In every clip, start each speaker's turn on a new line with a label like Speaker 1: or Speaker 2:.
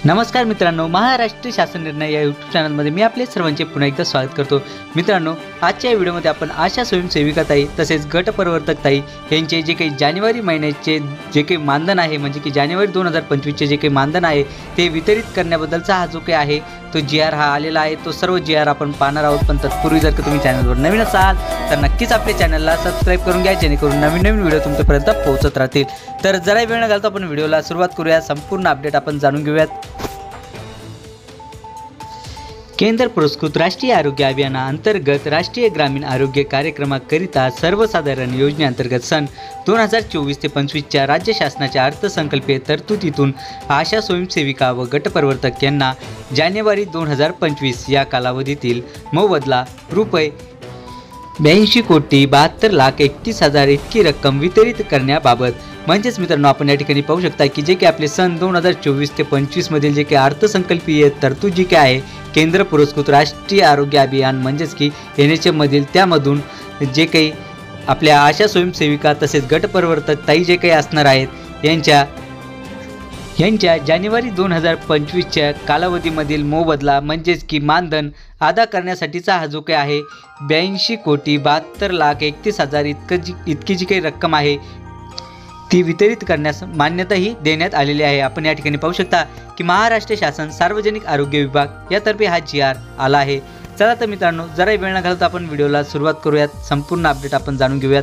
Speaker 1: नमस्कार मित्रांनो, महाराष्ट्र शासन निर्णय या यूट्यूब चॅनलमध्ये मी आपले सर्वांचे पुन्हा एकदा स्वागत करतो। मित्रांनो, आजच्या या व्हिडिओमध्ये आपण आशा स्वयंसेविका ताई तसेच गटप्रवर्तक ताई यांचे जे काही जानेवारी महिन्याचे जे काही मानधन आहे म्हणजे की जानेवारी 2025 चे जे काही मानधन आहे ते वितरित करण्याबद्दलचा हा जो काही आहे तो GR हा आलेला आहे। तो सर्व GR आपण पाहणार आहोत, पण तत्पूर्वी जर का तुम्ही चॅनलवर नवीन असाल तर नक्कीच आपल्या चॅनलला सबस्क्राइब करून घ्या, जेणेकरून नवीन व्हिडिओ तुमच्यापर्यंत पोहोचत राहतील। तर जरा वेळ न घालता आपण व्हिडिओला सुरुवात करूया। संपूर्ण अपडेट आपण जाणून घेऊयात। केंद्र पुरस्कृत राष्ट्रीय आरोग्य अभियानाअंतर्गत राष्ट्रीय ग्रामीण आरोग्य कार्यक्रमाकरिता सर्वसाधारण योजनेअंतर्गत सन 2024 ते 25च्या राज्य शासनाच्या अर्थसंकल्पीय तरतुदीतून आशा स्वयंसेविका व गटप्रवर्तक यांना जानेवारी 2025 या कालावधीतील मोबदला रुपये 82,72,31,00,000 इतकी रक्कम वितरित करण्याबाबत म्हणजेच मित्रांनो, आपण या ठिकाणी पाहू शकता की जे की आपले सन 2024 ते 25 मधील जे काही अर्थसंकल्पीय तरतूद जी काय आहे केंद्र पुरस्कृत राष्ट्रीय आरोग्य अभियान म्हणजेच की NHM मधील त्यामधून जे काही आपल्या आशा स्वयंसेविका तसेच गटप्रवर्तक ताई जे काही असणार आहेत यांच्या जानेवारी 2025च्या कालावधीमधील मोबदला म्हणजेच की मानधन अदा करण्यासाठीचा हा जो काही आहे 82,72,31,00,000 इतकी जी काही रक्कम आहे ती वितरित करण्यास मान्यताही देण्यात आलेली आहे। आपण या ठिकाणी पाहू शकता की महाराष्ट्र शासन सार्वजनिक आरोग्य विभाग यातर्फे हा GR आला आहे। चला तर मित्रांनो, जरा वेळ न घालता आपण व्हिडिओला सुरुवात करूयात। संपूर्ण अपडेट आपण जाणून घेऊयात।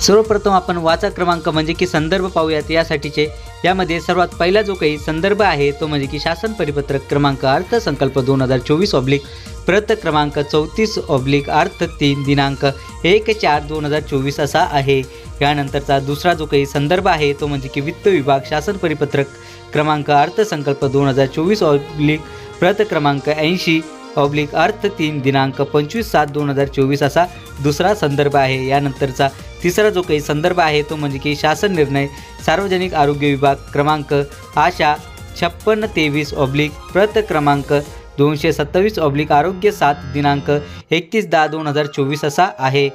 Speaker 1: सर्वप्रथम आपण वाचा क्रमांक म्हणजे की संदर्भ पाहूयात यासाठीचे। यामध्ये सर्वात पहिला जो काही संदर्भ आहे तो म्हणजे की शासन परिपत्रक क्रमांक अर्थसंकल्प 2024 प्रत क्रमांक 34/3 दिनांक 1/4/2024 असा आहे। यानंतरचा दुसरा जो काही संदर्भ आहे तो म्हणजे की वित्त विभाग शासन परिपत्रक क्रमांक अर्थसंकल्प 2024 प्रत क्रमांक 80/3 दिनांक 25/7/2024 असा दुसरा संदर्भ आहे। यानंतरचा तिसरा जो काही संदर्भ आहे तो म्हणजे की शासन निर्णय सार्वजनिक आरोग्य विभाग क्रमांक आशा 56/23 प्रत क्रमांक 227 आरोग्य 7 दिनांक 31/10/2024 असा आहे।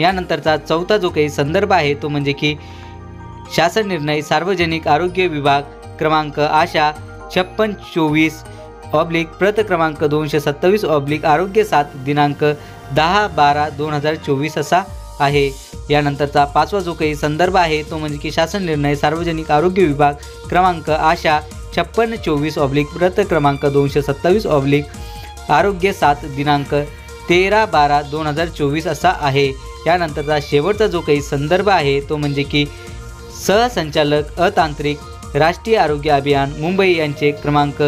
Speaker 1: यानंतरचा चौथा जो काही संदर्भ आहे तो म्हणजे की शासन निर्णय सार्वजनिक आरोग्य विभाग क्रमांक आशा 56/24 प्रत क्रमांक 227 आरोग्य 7 दिनांक 10/12/2024 असा आहे। यानंतरचा पाचवा जो काही संदर्भ आहे तो म्हणजे की शासन निर्णय सार्वजनिक आरोग्य विभाग क्रमांक आशा 56/24 प्रत क्रमांक 227 आरोग्य 7 दिनांक 13/12/2024 असा आहे। यानंतरचा शेवटचा जो काही संदर्भ आहे तो म्हणजे की सहसंचालक अतांत्रिक राष्ट्रीय आरोग्य अभियान मुंबई यांचे क्रमांक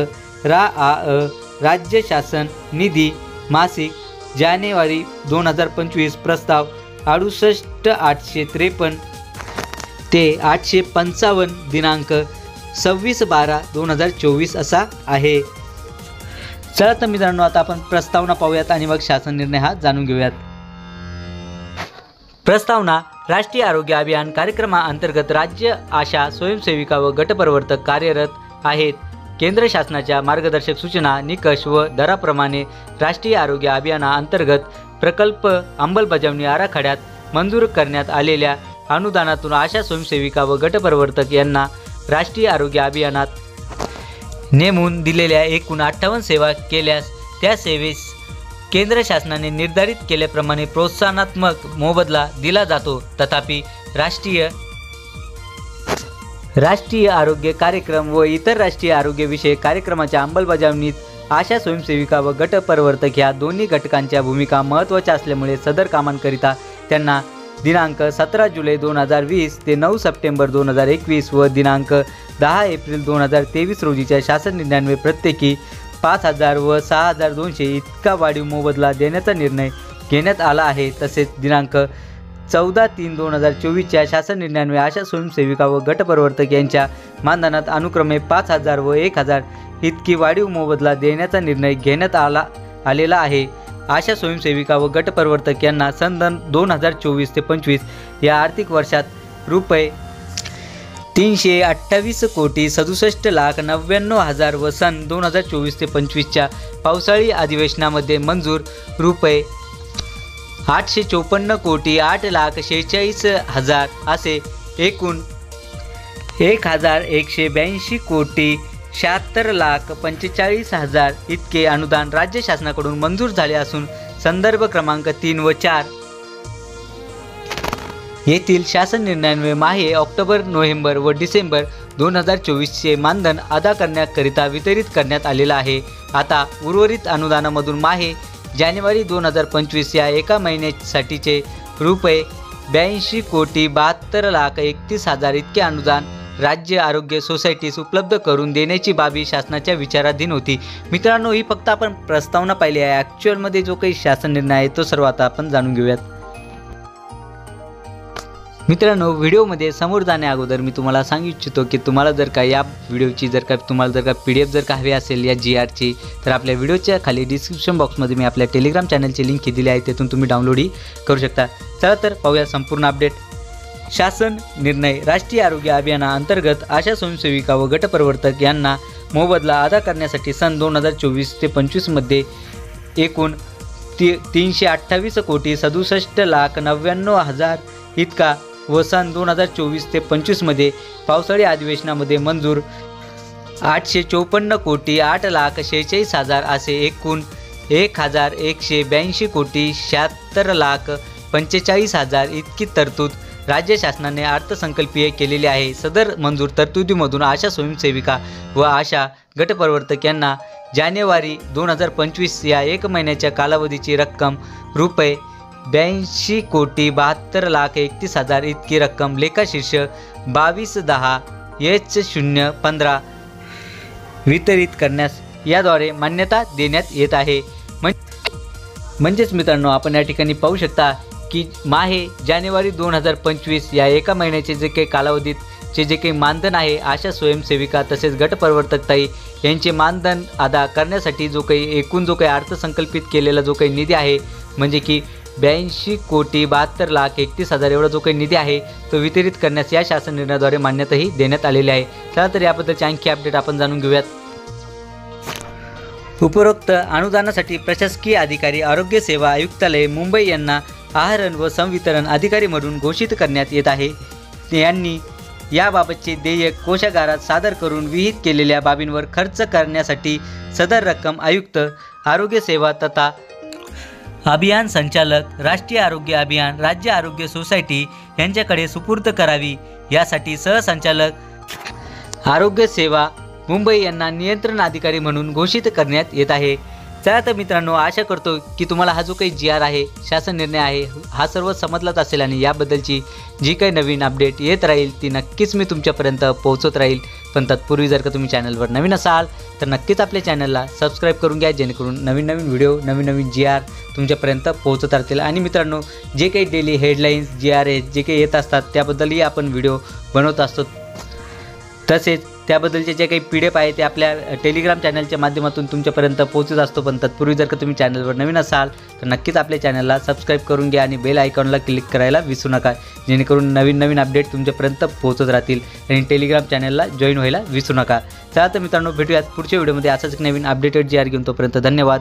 Speaker 1: राज्य शासन निधी मासिक जानेवारी 2025 प्रस्ताव 68,853 ते 855 दिनांक 26/12/2024 असा आहे। चला तर मित्रांनो, आता आपण प्रस्तावना पाहूयात आणि मग शासन निर्णय हा जाणून घेऊयात। प्रस्तावना राष्ट्रीय आरोग्य अभियान कार्यक्रमाअंतर्गत राज्य आशा स्वयंसेविका व गटप्रवर्तक कार्यरत आहेत। केंद्र शासनाच्या मार्गदर्शक सूचना निकष व दराप्रमाणे राष्ट्रीय आरोग्य अभियानाअंतर्गत प्रकल्प अंमलबजावणी आराखड्यात मंजूर करण्यात आलेल्या अनुदानातून आशा स्वयंसेविका व गटप्रवर्तक यांना राष्ट्रीय आरोग्य अभियानात नेमून दिलेल्या एकूण 58 सेवा केल्यास त्या सेवेस केंद्र शासनाने निर्धारित केल्याप्रमाणे प्रोत्साहनात्मक मोबदला दिला जातो। तथापि राष्ट्रीय आरोग्य कार्यक्रम व इतर राष्ट्रीय आरोग्य विषयक कार्यक्रमाच्या अंमलबजावणीत आशा स्वयंसेविका व गटप्रवर्तक ह्या दोन्ही घटकांच्या भूमिका महत्त्वाच्या असल्यामुळे सदर कामांकरिता त्यांना दिनांक 17 जुलै 2020 ते 9 सप्टेंबर 2021 व दिनांक 10 एप्रिल 2023 रोजीच्या शासन निर्णयान्वये प्रत्येकी 5,000 व 6,200 इतका वाढीव मोबदला देण्याचा निर्णय घेण्यात आला आहे। तसेच दिनांक 14/3/2024च्या शासन निर्णयान्वये आशा स्वयंसेविका व गटप्रवर्तक यांच्या मानधनात अनुक्रमे 5,000 व 1,000 इतकी वाढीव मोबदला देण्याचा निर्णय घेण्यात आलेला आहे। आशा स्वयंसेविका व गटप्रवर्तक यांना सन 2024 ते 25 या आर्थिक वर्षात रुपये 328,67,99,000 व सन 2024 ते 25च्या पावसाळी अधिवेशनामध्ये मंजूर रुपये 854,08,46,46,000 असे एकूण 1182 कोटी 76,45,000 इतके अनुदान राज्य शासनाकडून मंजूर झाले असून संदर्भ क्रमांक 3 व 4 येथील शासन निर्णयान्वये माहे, ऑक्टोबर, नोव्हेंबर व डिसेंबर 2024चे मानधन अदा करण्याकरिता वितरित करण्यात आलेला आहे। आता उर्वरित अनुदानामधून माहे, जानेवारी 2025 या एका महिन्यासाठीचे रुपये 82 कोटी 72,31,000 इतके अनुदान राज्य आरोग्य सोसायटीस उपलब्ध करून देण्याची बाबी शासनाच्या विचाराधीन होती। मित्रांनो, ही फक्त आपण प्रस्तावना पाहिली आहे। ॲक्च्युअलमध्ये जो काही शासन निर्णय आहे तो सर्व आता आपण जाणून घेऊयात। मित्रांनो, व्हिडिओमध्ये समोर जाण्या अगोदर मी तुम्हाला सांगू इच्छितो की तुम्हाला जर का या व्हिडिओची तुम्हाला PDF जर का हवी असेल या GRची, तर आपल्या व्हिडिओच्या खाली डिस्क्रिप्शन बॉक्समध्ये मी आपल्या टेलिग्राम चॅनलची लिंक दिली आहे, तेथून तुम्ही डाउनलोडही करू शकता। चला तर पाहूया संपूर्ण अपडेट। शासन निर्णय। राष्ट्रीय आरोग्य अभियानाअंतर्गत आशा स्वयंसेविका व गटप्रवर्तक यांना मोबदला अदा करण्यासाठी सन 2024 ते 25 मध्ये एकूण 328 कोटी 67,99,000 इतका व सन 2024 ते 25 मध्ये पावसाळी अधिवेशनामध्ये मंजूर 854 कोटी 8,46,000 असे एकूण 1182 कोटी 76,45,000 इतकी तरतूद राज्य शासनाने अर्थसंकल्पीय केलेली आहे। सदर मंजूर तरतुदीमधून आशा स्वयंसेविका व आशा गटप्रवर्तक यांना जानेवारी 2025 या एक महिन्याच्या कालावधीची रक्कम रुपये 82 कोटी 72,31,000 इतकी रक्कम लेखाशीर्ष 22/10/H015 वितरित करण्यास याद्वारे मान्यता देण्यात येत आहे। म्हणजेच मित्रांनो, आपण या ठिकाणी पाहू शकता की माहे, जानेवारी 2025 या एका महिन्याचे जे काही कालावधीचे जे काही मानधन आहे आशा स्वयंसेविका तसेच गटप्रवर्तक ताई यांचे मानधन अदा करण्यासाठी जो काही एकूण जो काही अर्थसंकल्पित केलेला जो काही निधी आहे, म्हणजे की 82 कोटी 72,31,000 एवढा जो काही निधी आहे तो वितरित करण्यास या शासन निर्णयाद्वारे मान्यताही देण्यात आलेली आहे। चला तर याबद्दलची आणखी अपडेट आपण जाणून घेऊयात। उपरोक्त अनुदानासाठी प्रशासकीय अधिकारी आरोग्य सेवा आयुक्तालय मुंबई यांना आहरण व संवितरण अधिकारी म्हणून घोषित करण्यात येत आहे। यांनी याबाबतचे देयक कोषागारात सादर करून विहित केलेल्या बाबींवर खर्च करण्यासाठी सदर रक्कम आयुक्त आरोग्य सेवा तथा अभियान संचालक राष्ट्रीय आरोग्य अभियान राज्य आरोग्य सोसायटी यांच्याकडे सुपूर्द करावी। यासाठी सहसंचालक आरोग्य सेवा मुंबई यांना नियंत्रण अधिकारी म्हणून घोषित करण्यात येत आहे। चला तर मित्रांनो, आशा करतो की तुम्हाला हा जो काही GR आहे, शासन निर्णय आहे, हा सर्व समजलाच असेल आणि याबद्दलची जी काही नवीन अपडेट येत राहील ती नक्कीच मी तुमच्यापर्यंत पोहोचत राहील। पण तत्पूर्वी जर का तुम्ही चॅनलवर नवीन असाल तर नक्कीच आपल्या चॅनलला सबस्क्राईब करून घ्या, जेणेकरून नवीन व्हिडिओ नवीन GR तुमच्यापर्यंत पोहोचत राहतील। आणि मित्रांनो, जे काही डेली हेडलाईन्स GR आहेत जे काही येत असतात त्याबद्दलही आपण व्हिडिओ बनवत असतो। तसेच त्याबद्दलचे जे काही PDF आहे ते आपल्या टेलिग्राम चॅनलच्या माध्यमातून तुमच्यापर्यंत पोहोचत असतो। पण तत्पूर्वी जर का तुम्ही चॅनलवर नवीन असाल तर नक्कीच आपल्या चॅनलला सबस्क्राईब करून घ्या आणि बेल आयकॉनला क्लिक करायला विसरू नका, जेणेकरून नवीन अपडेट तुमच्यापर्यंत पोहोचत राहतील। आणि टेलिग्राम चॅनलला जॉईन व्हायला विसरू नका। चला तर मित्रांनो, भेटूयात पुढच्या व्हिडिओमध्ये असाच एक नवीन अपडेटेड GR घेऊन। तोपर्यंत धन्यवाद।